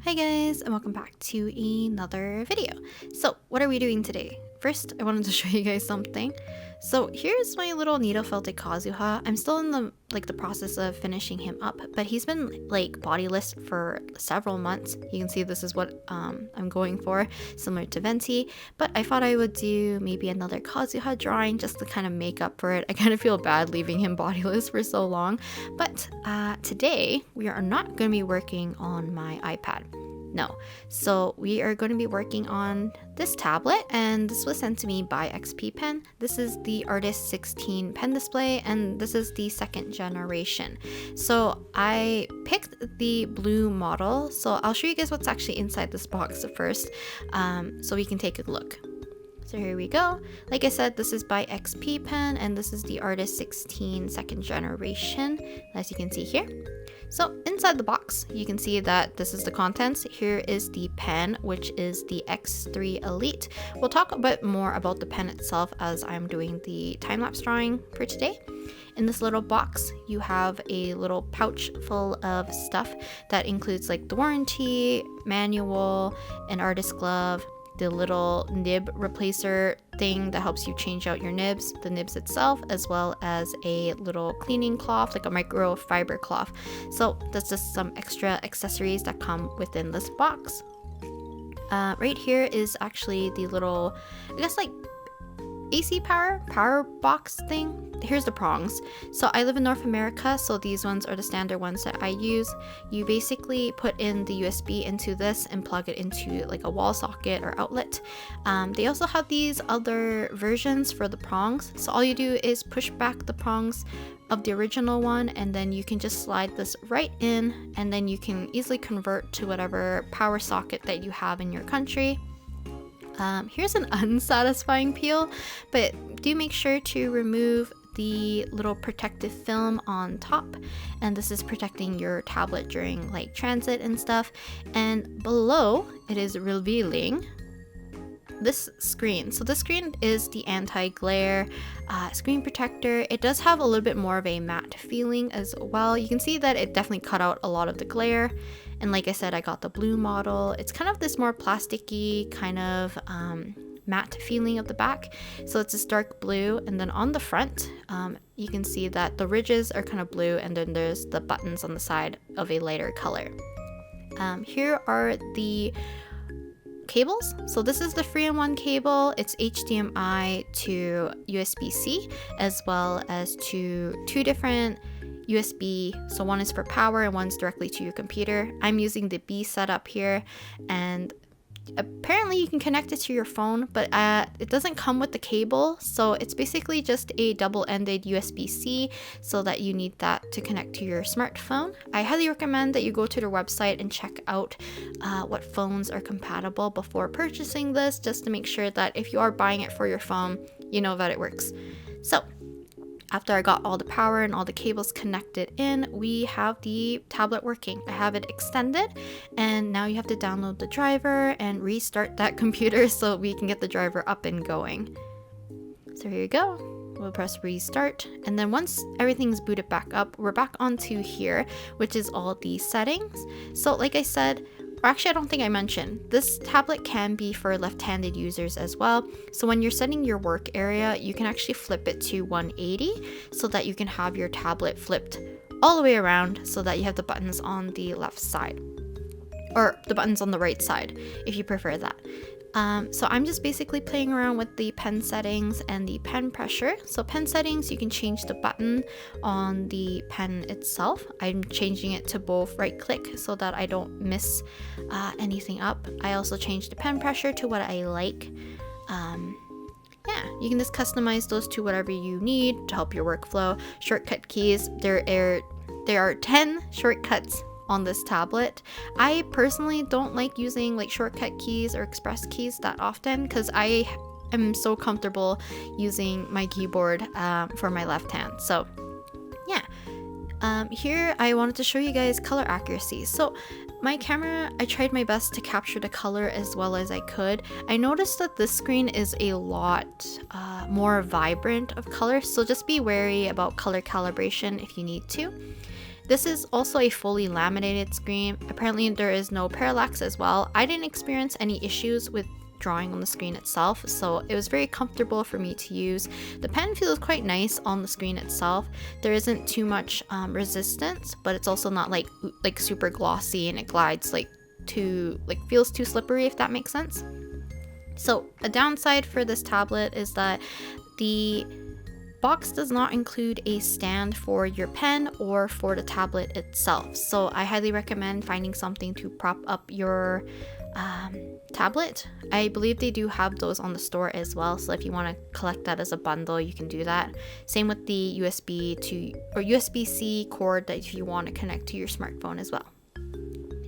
Hi guys, and welcome back to another video. So what are we doing today? First, I wanted to show you guys something. So here's my little needle felted Kazuha. I'm still in the process of finishing him up, but he's been like bodiless for several months. You can see this is what I'm going for, similar to Venti, but I thought I would do maybe another Kazuha drawing just to kind of make up for it. I kind of feel bad leaving him bodiless for so long, but today we are not going to be working on my iPad. No. So we are going to be working on this tablet, and this was sent to me by XPPEN. This is the Artist 16 pen display, and this is the second generation. So I picked the blue model. So I'll show you guys what's actually inside this box first, so we can take a look. So here we go. Like I said, this is by XPPEN, and this is the Artist 16 second generation, as you can see here. So inside the box, you can see that this is the contents. Here is the pen, which is the X3 Elite. We'll talk a bit more about the pen itself as I'm doing the time-lapse drawing for today. In this little box, you have a little pouch full of stuff that includes like the warranty, manual, an artist glove, the little nib replacer thing that helps you change out your nibs, the nibs itself, as well as a little cleaning cloth, like a microfiber cloth. So that's just some extra accessories that come within this box. Right here is actually the little, I guess like AC power box thing. Here's the prongs. So I live in North America, so these ones are the standard ones that I use. You basically put in the USB into this and plug it into like a wall socket or outlet. They also have these other versions for the prongs. So all you do is push back the prongs of the original one, and then you can just slide this right in, and then you can easily convert to whatever power socket that you have in your country. Here's an unsatisfying peel, but do make sure to remove the little protective film on top, and this is protecting your tablet during like transit and stuff. And below it is revealing this screen. So this screen is the anti-glare screen protector. It does have a little bit more of a matte feeling as well. You can see that it definitely cut out a lot of the glare. And like I said, I got the blue model. It's kind of this more plasticky kind of matte feeling of the back. So it's this dark blue, and then on the front, you can see that the ridges are kind of blue, and then there's the buttons on the side of a lighter color. Here are the cables. So this is the 3-in-1 cable. It's HDMI to USB-C, as well as to two different USB. So one is for power and one's directly to your computer. I'm using the B setup here, and apparently you can connect it to your phone, but it doesn't come with the cable. So it's basically just a double-ended USB-C, so that you need that to connect to your smartphone. I highly recommend that you go to their website and check out what phones are compatible before purchasing this, just to make sure that if you are buying it for your phone, you know that it works. So after I got all the power and all the cables connected in, we have the tablet working. I have it extended, and now you have to download the driver and restart that computer so we can get the driver up and going. So here you go. We'll press restart, and then once everything's booted back up, we're back onto here, which is all the settings. So like I said, or actually I don't think I mentioned, this tablet can be for left-handed users as well. So when you're setting your work area, you can actually flip it to 180 so that you can have your tablet flipped all the way around, so that you have the buttons on the left side, or the buttons on the right side if you prefer that. So I'm just basically playing around with the pen settings and the pen pressure. So pen settings, you can change the button on the pen itself. I'm changing it to both right click so that I don't miss anything up. I also changed the pen pressure to what I like. Yeah, you can just customize those to whatever you need to help your workflow. Shortcut keys, there are 10 shortcuts on this tablet. I personally don't like using like shortcut keys or express keys that often, because I am so comfortable using my keyboard for my left hand. So yeah, here I wanted to show you guys color accuracy. So my camera, I tried my best to capture the color as well as I could. I noticed that this screen is a lot more vibrant of color, so just be wary about color calibration if you need to. This is also a fully laminated screen. Apparently there is no parallax as well. I didn't experience any issues with drawing on the screen itself, so it was very comfortable for me to use. The pen feels quite nice on the screen itself. There isn't too much resistance, but it's also not like super glossy, and it glides feels too slippery, if that makes sense. So a downside for this tablet is that the box does not include a stand for your pen or for the tablet itself. So I highly recommend finding something to prop up your tablet. I believe they do have those on the store as well, so if you want to collect that as a bundle, you can do that. Same with the USB-C cord that if you want to connect to your smartphone as well.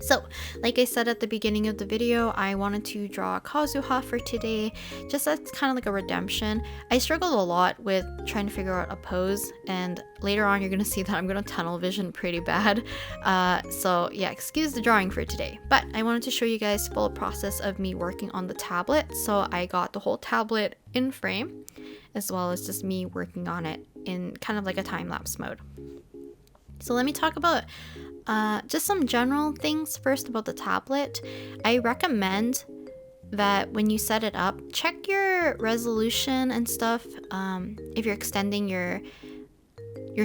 So, like I said at the beginning of the video, I wanted to draw Kazuha for today, just as kind of like a redemption. I struggled a lot with trying to figure out a pose, and later on you're going to see that I'm going to tunnel vision pretty bad. So yeah, excuse the drawing for today. But I wanted to show you guys full process of me working on the tablet. So I got the whole tablet in frame, as well as just me working on it in kind of like a time-lapse mode. So let me talk about just some general things first about the tablet. I recommend that when you set it up, check your resolution and stuff. If you're extending your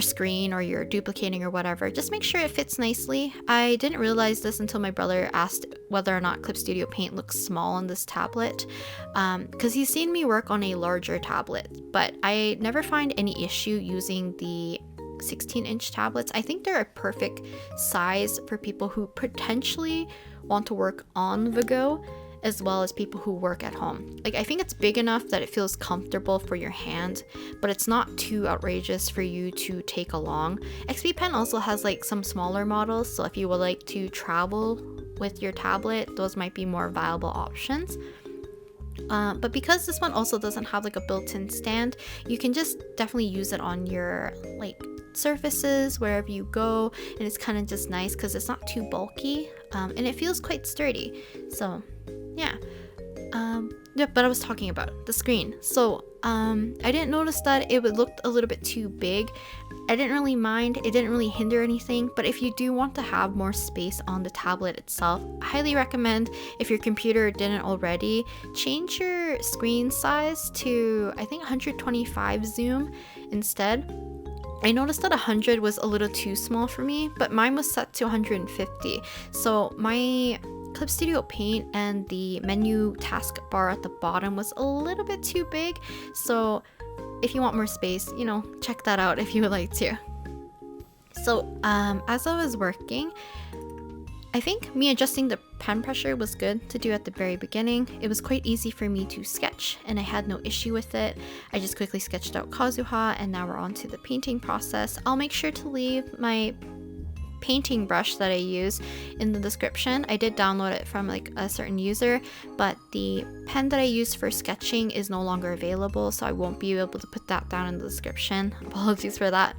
screen or you're duplicating or whatever, just make sure it fits nicely. I didn't realize this until my brother asked whether or not Clip Studio Paint looks small on this tablet, because he's seen me work on a larger tablet, but I never find any issue using the 16-inch tablets. I think they're a perfect size for people who potentially want to work on the go, as well as people who work at home. Like, I think it's big enough that it feels comfortable for your hand, but it's not too outrageous for you to take along. XPPEN also has like some smaller models, so if you would like to travel with your tablet, those might be more viable options. But because this one also doesn't have like a built-in stand, you can just definitely use it on your like surfaces wherever you go, and it's kind of just nice because it's not too bulky, and it feels quite sturdy. So yeah. But I was talking about the screen. So I didn't notice that it looked a little bit too big. I didn't really mind. It didn't really hinder anything. But if you do want to have more space on the tablet itself, I highly recommend, if your computer didn't already, change your screen size to, I think, 125 zoom instead. I noticed that 100 was a little too small for me, but mine was set to 150. So my Clip Studio Paint and the menu taskbar at the bottom was a little bit too big. So if you want more space, check that out if you would like to. So as I was working, I think me adjusting the pen pressure was good to do at the very beginning. It was quite easy for me to sketch, and I had no issue with it. I just quickly sketched out Kazuha, and now we're on to the painting process. I'll make sure to leave my painting brush that I use in the description. I did download it from like a certain user, but the pen that I used for sketching is no longer available, so I won't be able to put that down in the description. Apologies for that.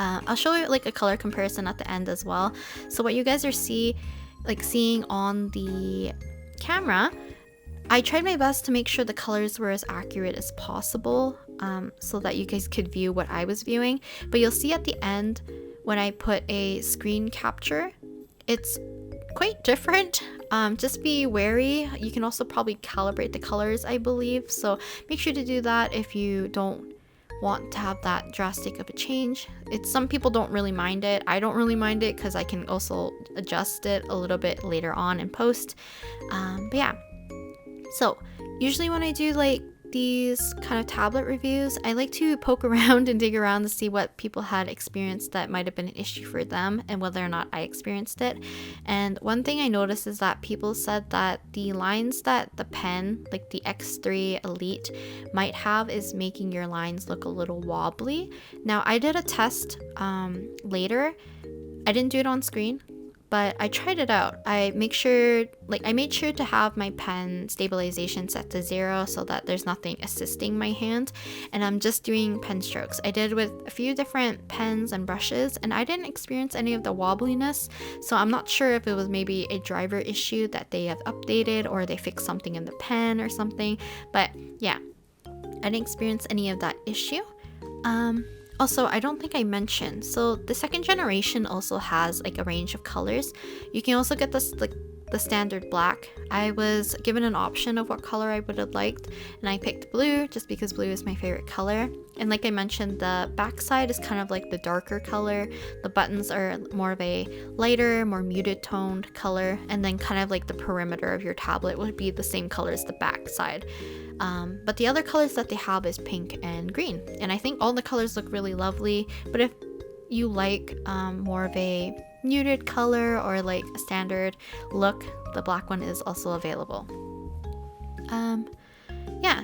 I'll show you like a color comparison at the end as well. So what you guys are seeing on the camera, I tried my best to make sure the colors were as accurate as possible, so that you guys could view what I was viewing. But you'll see at the end when I put a screen capture, it's quite different. Just be wary. You can also probably calibrate the colors, I believe. So make sure to do that if you don't want to have that drastic of a change. Some people don't really mind it. I don't really mind it because I can also adjust it a little bit later on in post. But yeah. So usually when I do like these kind of tablet reviews, I like to poke around and dig around to see what people had experienced that might have been an issue for them and whether or not I experienced it. And one thing I noticed is that people said that the lines that the pen, like the X3 Elite, might have is making your lines look a little wobbly. Now I did a test later. I didn't do it on screen, but I tried it out. I made sure to have my pen stabilization set to 0 so that there's nothing assisting my hand, and I'm just doing pen strokes. I did with a few different pens and brushes, and I didn't experience any of the wobbliness, so I'm not sure if it was maybe a driver issue that they have updated or they fixed something in the pen or something. But yeah, I didn't experience any of that issue. Also, I don't think I mentioned, so the second generation also has like a range of colors. You can also get this like the standard black. I was given an option of what color I would have liked, and I picked blue just because blue is my favorite color. And like I mentioned, the back side is kind of like the darker color. The buttons are more of a lighter, more muted toned color, and then kind of like the perimeter of your tablet would be the same color as the back side. But the other colors that they have is pink and green, and I think all the colors look really lovely. But if you like more of a muted color or like a standard look, the black one is also available. Yeah,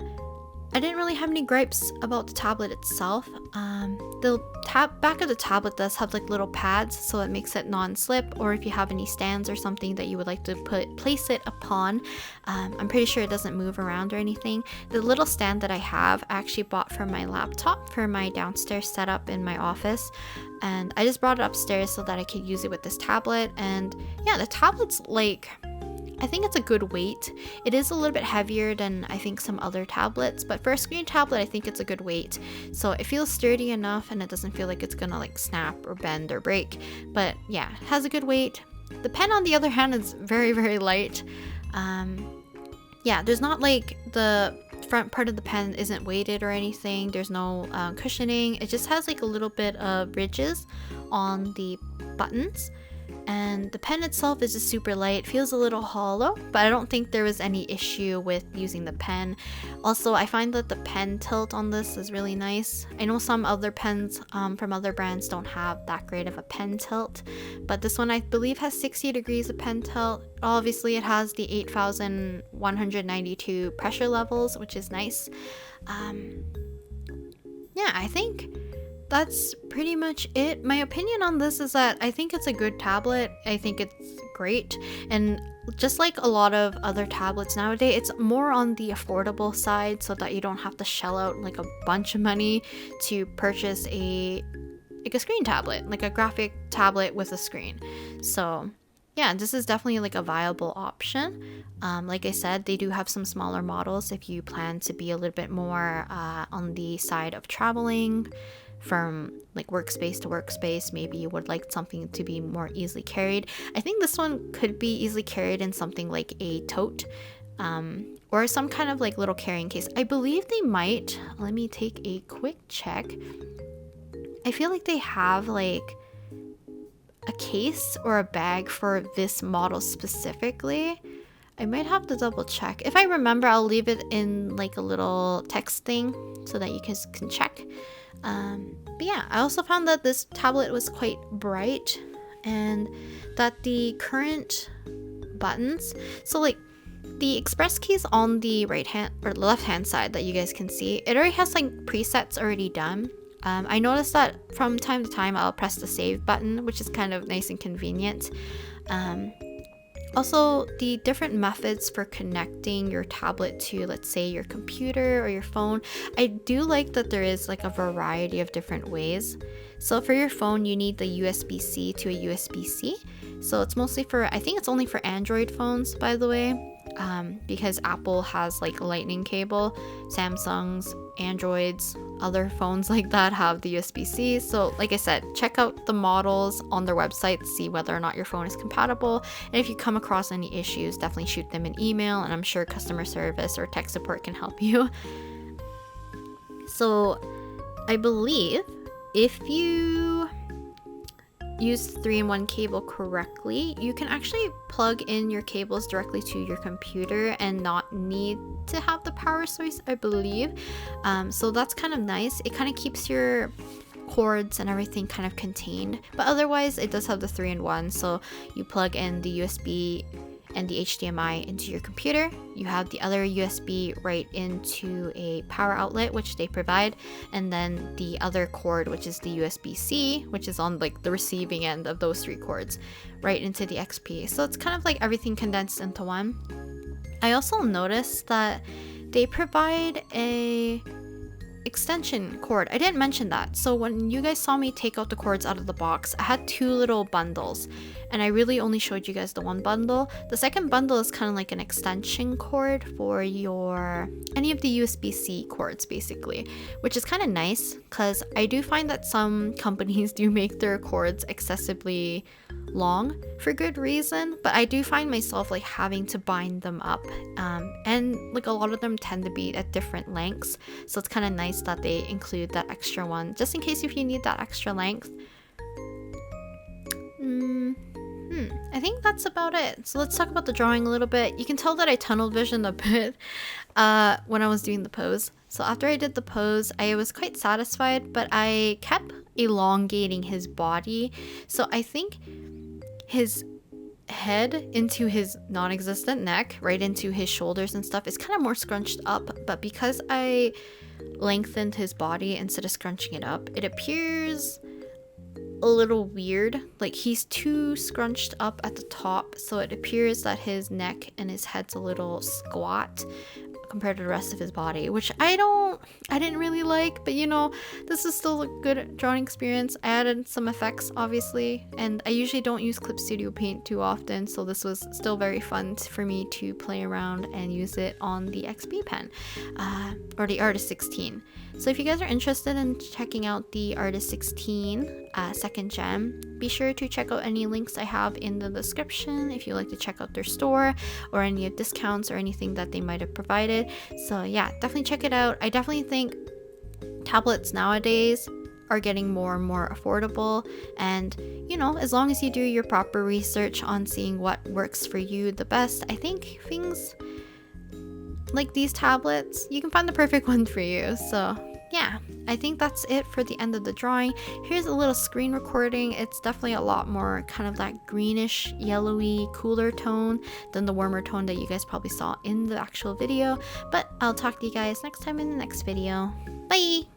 I didn't really have any gripes about the tablet itself. The back of the tablet does have like little pads, so it makes it non-slip, or if you have any stands or something that you would like to place it upon, I'm pretty sure it doesn't move around or anything. The little stand that I have, I actually bought for my laptop for my downstairs setup in my office, and I just brought it upstairs so that I could use it with this tablet. And yeah, the tablet's like, I think it's a good weight. It is a little bit heavier than I think some other tablets, but for a screen tablet, I think it's a good weight. So it feels sturdy enough, and it doesn't feel like it's gonna like snap or bend or break. But yeah, it has a good weight. The pen, on the other hand, is very, very light. Yeah, there's not like the front part of the pen isn't weighted or anything. There's no cushioning. It just has like a little bit of ridges on the buttons. And the pen itself is just super light, feels a little hollow, but I don't think there was any issue with using the pen. Also, I find that the pen tilt on this is really nice. I know some other pens from other brands don't have that great of a pen tilt, but this one I believe has 60 degrees of pen tilt. Obviously, it has the 8,192 pressure levels, which is nice. Yeah, I think that's pretty much it. My opinion on this is that I think it's a good tablet. I think it's great, and just like a lot of other tablets nowadays, it's more on the affordable side, so that you don't have to shell out like a bunch of money to purchase a screen tablet, like a graphic tablet with a screen. So yeah, this is definitely like a viable option. Like I said, they do have some smaller models if you plan to be a little bit more on the side of traveling from like workspace to workspace. Maybe you would like something to be more easily carried. I think this one could be easily carried in something like a tote, or some kind of like little carrying case. I believe they might. Let me take a quick check. I feel like they have like a case or a bag for this model specifically. I might have to double check. If I remember, I'll leave it in like a little text thing so that you guys can check. But yeah, I also found that this tablet was quite bright, and that the current buttons, so like the express keys on the right hand or left hand side that you guys can see, it already has like presets already done. I noticed that from time to time I'll press the save button, which is kind of nice and convenient. Also, the different methods for connecting your tablet to, let's say, your computer or your phone, I do like that there is like a variety of different ways. So for your phone, you need the USB-C to a USB-C. So it's mostly for, I think it's only for Android phones, by the way, because Apple has like a lightning cable. Samsung's, Androids, other phones like that have the USB-C. So like I said, check out the models on their website, see whether or not your phone is compatible. And if you come across any issues, definitely shoot them an email, and I'm sure customer service or tech support can help you. So I believe if you use 3-in-1 cable correctly, you can actually plug in your cables directly to your computer and not need to have the power source, I believe. So that's kind of nice. It kind of keeps your cords and everything kind of contained, but otherwise it does have the 3-in-1. So you plug in the USB and the HDMI into your computer. You have the other USB right into a power outlet, which they provide, and then the other cord, which is the USB-C, which is on like the receiving end of those 3 cords, right into the XP. So it's kind of like everything condensed into one. I also noticed that they provide a extension cord. I didn't mention that. So when you guys saw me take out the cords out of the box, I had 2 little bundles, and I really only showed you guys the one bundle. The second bundle is kind of like an extension cord for your any of the USB-C cords basically, which is kind of nice because I do find that some companies do make their cords excessively long for good reason, but I do find myself like having to bind them up, and like a lot of them tend to be at different lengths, so it's kind of nice that they include that extra one just in case if you need that extra length. I think that's about it. So let's talk about the drawing a little bit. You can tell that I tunnel visioned a bit when I was doing the pose. So after I did the pose, I was quite satisfied, but I kept elongating his body. So I think his head into his non-existent neck, right into his shoulders and stuff, is kind of more scrunched up, but because I lengthened his body instead of scrunching it up, it appears a little weird. Like he's too scrunched up at the top, so it appears that his neck and his head's a little squat compared to the rest of his body, which I didn't really like, but you know, this is still a good drawing experience. I added some effects obviously, and I usually don't use Clip Studio Paint too often, so this was still very fun for me to play around and use it on the XPPEN or the Artist 16. So if you guys are interested in checking out the Artist 16 second gem, be sure to check out any links I have in the description if you'd like to check out their store or any discounts or anything that they might have provided. So yeah, definitely check it out. I definitely think tablets nowadays are getting more and more affordable, and you know, as long as you do your proper research on seeing what works for you the best, I think things like these tablets, you can find the perfect one for you. So yeah, I think that's it for the end of the drawing. Here's a little screen recording. It's definitely a lot more kind of that greenish, yellowy, cooler tone than the warmer tone that you guys probably saw in the actual video. But I'll talk to you guys next time in the next video. Bye!